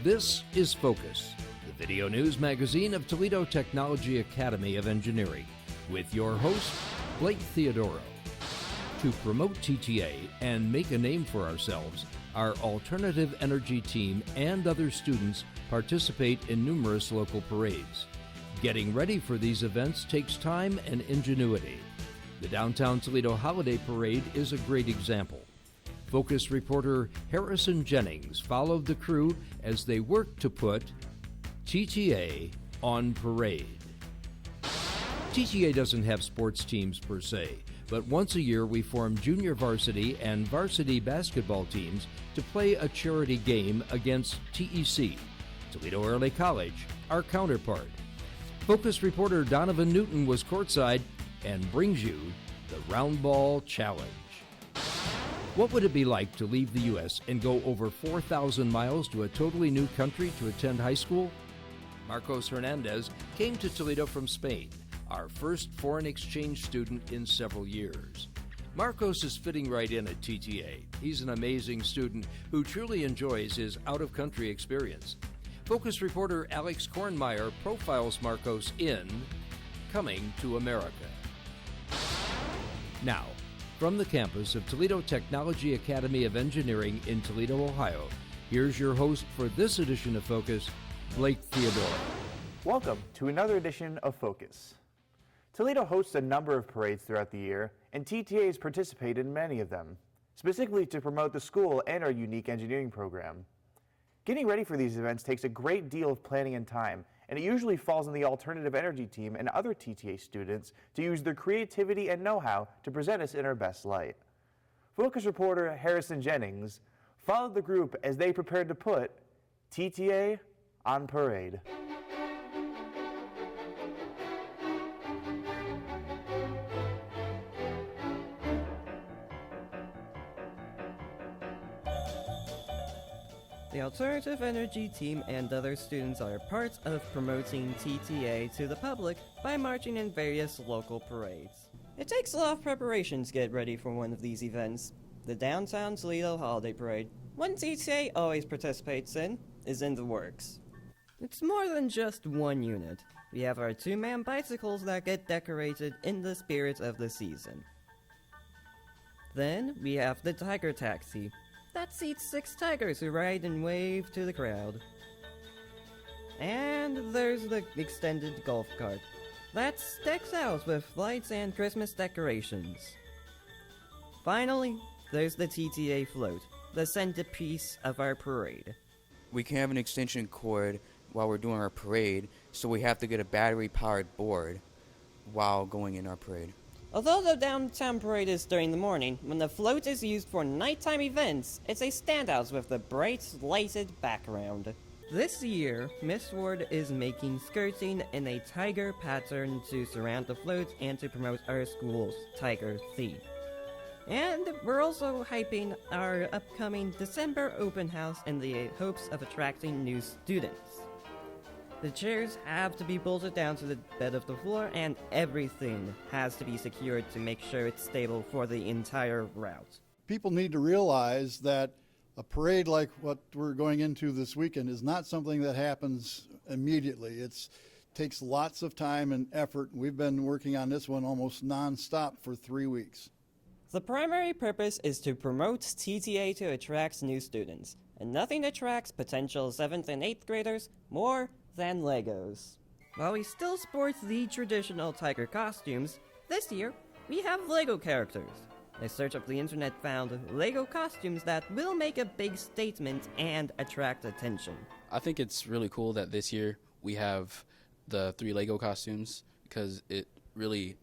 This is Focus, the video news magazine of Toledo Technology Academy of Engineering, with your host, Blake Theodoro. To promote TTA and make a name for ourselves, our alternative energy team and other students participate in numerous local parades. Getting ready for these events takes time and ingenuity. The Downtown Toledo Holiday Parade is a great example. Focus reporter Harrison Jennings followed the crew as they worked to put TTA on parade. TTA doesn't have sports teams per se, but once a year we form junior varsity and varsity basketball teams to play a charity game against TEC, Toledo Early College, our counterpart. Focus reporter Donovan Newton was courtside and brings you the Round Ball Challenge. What would it be like to leave the U.S. and go over 4,000 miles to a totally new country to attend high school? Marcos Hernandez came to Toledo from Spain, our first foreign exchange student in several years. Marcos is fitting right in at TTA. He's an amazing student who truly enjoys his out-of-country experience. Focus reporter Alex Kornmeyer profiles Marcos in Coming to America. Now, from the campus of Toledo Technology Academy of Engineering in Toledo, Ohio, here's your host for this edition of Focus, Blake Theodoro. Welcome to another edition of Focus. Toledo hosts a number of parades throughout the year, and TTAs participate in many of them, specifically to promote the school and our unique engineering program. Getting ready for these events takes a great deal of planning and time, and it usually falls on the alternative energy team and other TTA students to use their creativity and know-how to present us in our best light. Focus reporter Harrison Jennings followed the group as they prepared to put TTA on parade. The Alternative Energy team and other students are part of promoting TTA to the public by marching in various local parades. It takes a lot of preparation to get ready for one of these events. The Downtown Toledo Holiday Parade, one TTA always participates in, is in the works. It's more than just one unit. We have our two-man bicycles that get decorated in the spirit of the season. Then we have the Tiger Taxi. That seats 6 tigers who ride and wave to the crowd. And there's the extended golf cart. That sticks out with lights and Christmas decorations. Finally, there's the TTA float, the centerpiece of our parade. We can have an extension cord while we're doing our parade, so we have to get a battery-powered board while going in our parade. Although the downtown parade is during the morning, when the float is used for nighttime events, it's a standout with the bright, lighted background. This year, Miss Ward is making skirting in a tiger pattern to surround the float and to promote our school's tiger theme. And we're also hyping our upcoming December open house in the hopes of attracting new students. The chairs have to be bolted down to the bed of the floor, and everything has to be secured to make sure it's stable for the entire route. People need to realize that a parade like what we're going into this weekend is not something that happens immediately. It takes lots of time and effort. We've been working on this one almost non-stop for 3 weeks. The primary purpose is to promote TTA to attract new students, and nothing attracts potential 7th and 8th graders more than Legos. While we still sport the traditional tiger costumes, this year we have Lego characters. A search of the internet found Lego costumes that will make a big statement and attract attention. I think it's really cool that this year we have the 3 Lego costumes because it really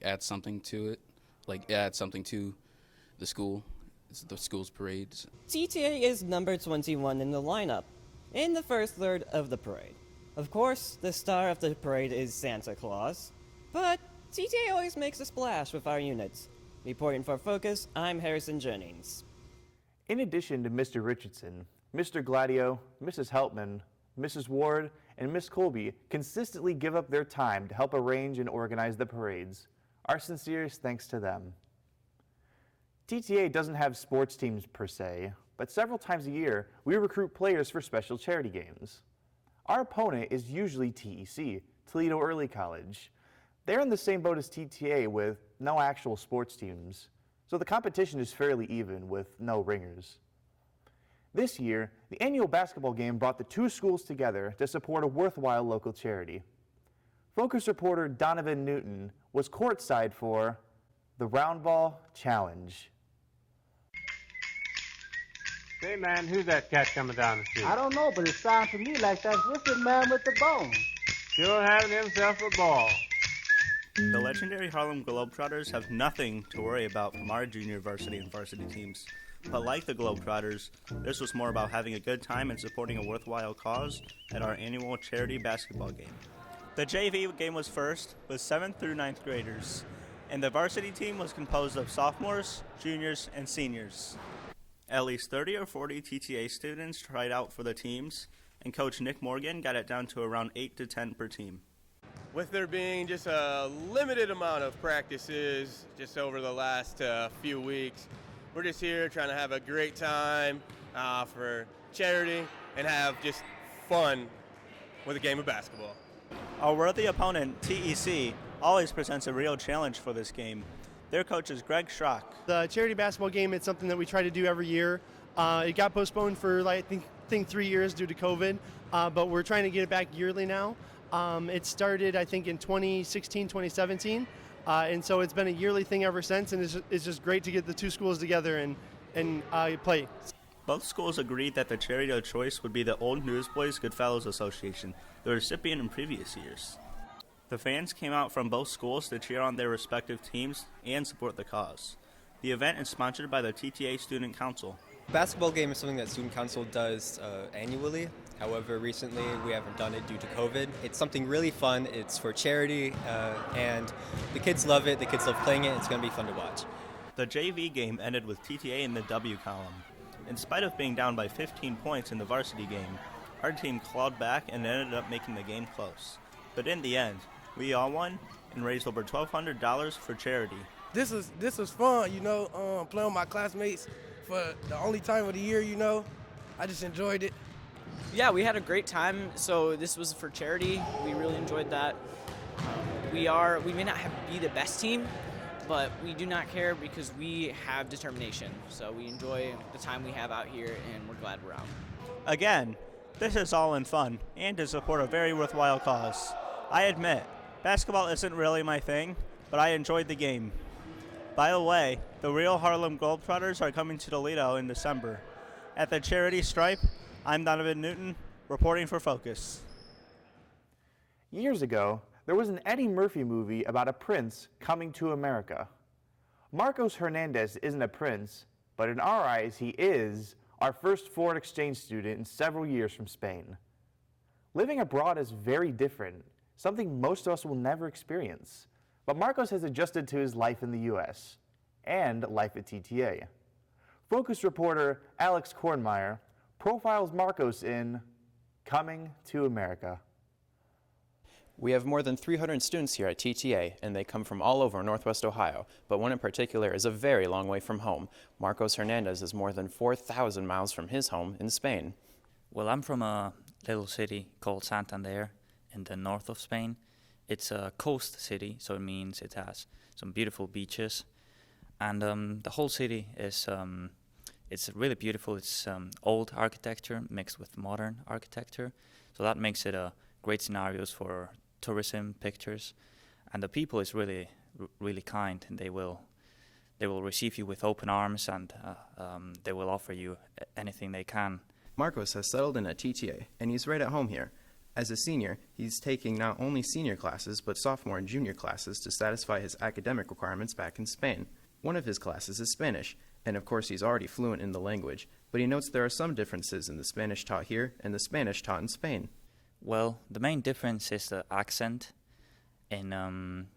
adds something to it. It adds something to the school. It's the school's parades. TTA is number 21 in the lineup, in the first third of the parade. Of course, the star of the parade is Santa Claus, but TTA always makes a splash with our units. Reporting for Focus, I'm Harrison Jennings. In addition to Mr. Richardson, Mr. Gladio, Mrs. Helpman, Mrs. Ward, and Miss Colby consistently give up their time to help arrange and organize the parades. Our sincerest thanks to them. TTA doesn't have sports teams per se, but several times a year, we recruit players for special charity games. Our opponent is usually TEC, Toledo Early College. They're in the same boat as TTA with no actual sports teams, so the competition is fairly even with no ringers. This year, the annual basketball game brought the two schools together to support a worthwhile local charity. Focus reporter Donovan Newton was courtside for the Round Ball Challenge. Hey man, who's that cat coming down the street? I don't know, but it sounds to me like that's Wicked Man with the bone. Sure having himself a ball. The legendary Harlem Globetrotters have nothing to worry about from our junior varsity and varsity teams. But like the Globetrotters, this was more about having a good time and supporting a worthwhile cause at our annual charity basketball game. The JV game was first, with 7th through 9th graders, and the varsity team was composed of sophomores, juniors, and seniors. At least 30 or 40 TTA students tried out for the teams, and Coach Nick Morgan got it down to around 8 to 10 per team. With there being just a limited amount of practices just over the last few weeks, we're just here trying to have a great time for charity and have just fun with a game of basketball. Our worthy opponent, TEC, always presents a real challenge for this game. Their coach is Greg Schrock. The charity basketball game, it's something that we try to do every year. It got postponed for I think 3 years due to COVID, but we're trying to get it back yearly now. It started, I think, in 2016, 2017, and so it's been a yearly thing ever since, and it's just great to get the two schools together and play. Both schools agreed that the charity of choice would be the Old Newsboys Goodfellows Association, the recipient in previous years. The fans came out from both schools to cheer on their respective teams and support the cause. The event is sponsored by the TTA Student Council. Basketball game is something that Student Council does annually. However, recently we haven't done it due to COVID. It's something really fun. It's for charity, and the kids love it. The kids love playing it. It's going to be fun to watch. The JV game ended with TTA in the W column. In spite of being down by 15 points in the varsity game, our team clawed back and ended up making the game close. But in the end, we all won and raised over $1,200 for charity. This was fun, playing with my classmates for the only time of the year, I just enjoyed it. Yeah, we had a great time. So this was for charity. We really enjoyed that. We may not be the best team, but we do not care because we have determination. So we enjoy the time we have out here, and we're glad we're out. Again, this is all in fun and to support a very worthwhile cause. I admit, basketball isn't really my thing, but I enjoyed the game. By the way, the real Harlem Globetrotters are coming to Toledo in December. At the charity stripe, I'm Donovan Newton, reporting for Focus. Years ago, there was an Eddie Murphy movie about a prince coming to America. Marcos Hernandez isn't a prince, but in our eyes, he is our first foreign exchange student in several years from Spain. Living abroad is very different, something most of us will never experience. But Marcos has adjusted to his life in the U.S. and life at TTA. Focus reporter Alex Kornmeyer profiles Marcos in Coming to America. We have more than 300 students here at TTA, and they come from all over Northwest Ohio, but one in particular is a very long way from home. Marcos Hernandez is more than 4,000 miles from his home in Spain. Well, I'm from a little city called Santander in the north of Spain. It's a coast city, so it means it has some beautiful beaches. And the whole city is it's really beautiful. It's old architecture mixed with modern architecture. So that makes it a great scenarios for tourism, pictures. And the people is really, really kind. And they will receive you with open arms, and they will offer you anything they can. Marcos has settled in at TTA, and he's right at home here. As a senior, he's taking not only senior classes, but sophomore and junior classes to satisfy his academic requirements back in Spain. One of his classes is Spanish, and of course he's already fluent in the language, but he notes there are some differences in the Spanish taught here and the Spanish taught in Spain. Well, the main difference is the accent. In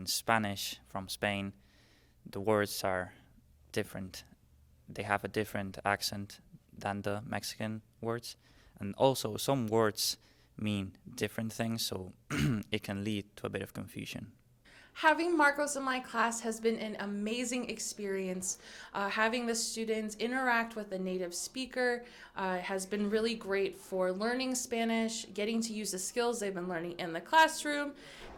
Spanish from Spain, the words are different. They have a different accent than the Mexican words, and also some words mean different things, so it can lead to a bit of confusion. Having Marcos in my class has been an amazing experience. Having the students interact with a native speaker has been really great for learning Spanish, getting to use the skills they've been learning in the classroom,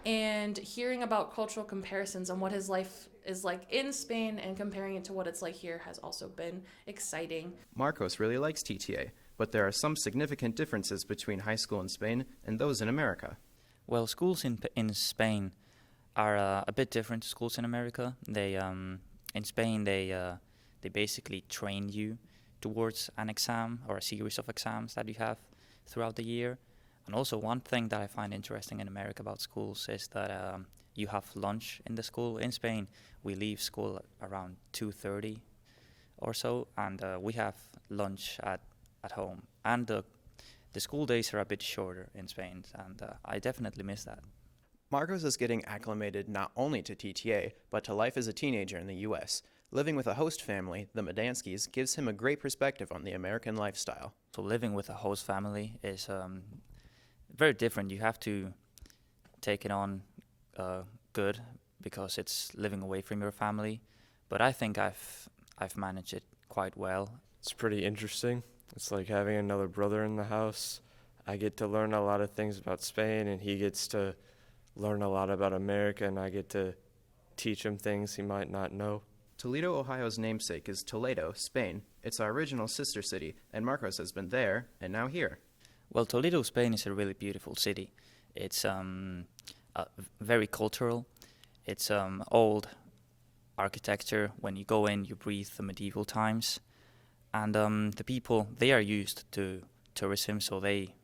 and hearing about cultural comparisons on what his life is like in Spain and comparing it to what it's like here has also been exciting. Marcos really likes TTA, but there are some significant differences between high school in Spain and those in America. Well, schools in Spain are a bit different to schools in America. They in Spain they basically train you towards an exam or a series of exams that you have throughout the year. And also one thing that I find interesting in America about schools is that you have lunch in the school. In Spain, we leave school around 2:30 or so, and we have lunch at home. And the school days are a bit shorter in Spain, and I definitely miss that. Marcos is getting acclimated not only to TTA, but to life as a teenager in the U.S. Living with a host family, the Medanskis, gives him a great perspective on the American lifestyle. So living with a host family is very different. You have to take it on good because it's living away from your family. But I think I've managed it quite well. It's pretty interesting. It's like having another brother in the house. I get to learn a lot of things about Spain, and he gets to learn a lot about America, and I get to teach him things he might not know. Toledo, Ohio's namesake is Toledo, Spain. It's our original sister city, and Marcos has been there and now here. Well, Toledo, Spain is a really beautiful city. It's very cultural. It's old architecture. When you go in, you breathe the medieval times. And the people, they are used to tourism, so they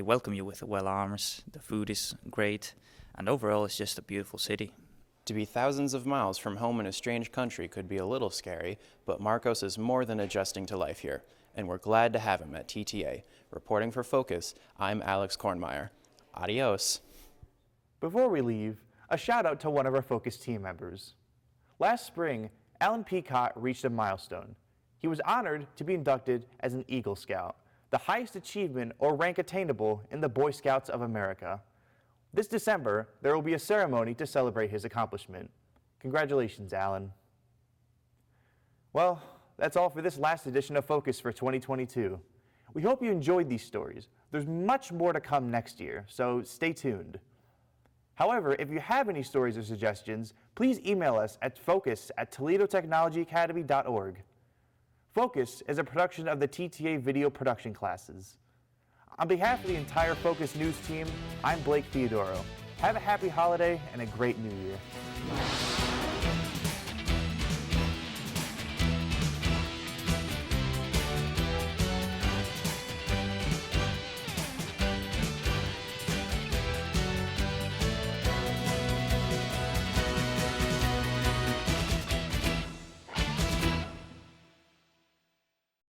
welcome you with well arms. The food is great, and overall it's just a beautiful city. To be thousands of miles from home in a strange country could be a little scary, but Marcos is more than adjusting to life here, and we're glad to have him at TTA. Reporting for Focus, I'm Alex Kornmeyer. Adios. Before we leave, a shout out to one of our Focus team members. Last spring, Alan Peacock reached a milestone. He was honored to be inducted as an Eagle Scout, the highest achievement or rank attainable in the Boy Scouts of America. This December, there will be a ceremony to celebrate his accomplishment. Congratulations, Alan. Well, that's all for this last edition of Focus for 2022. We hope you enjoyed these stories. There's much more to come next year, so stay tuned. However, if you have any stories or suggestions, please email us at focus@toledotechnologyacademy.org. Focus is a production of the TTA video production classes. On behalf of the entire Focus News team, I'm Blake Theodoro. Have a happy holiday and a great new year.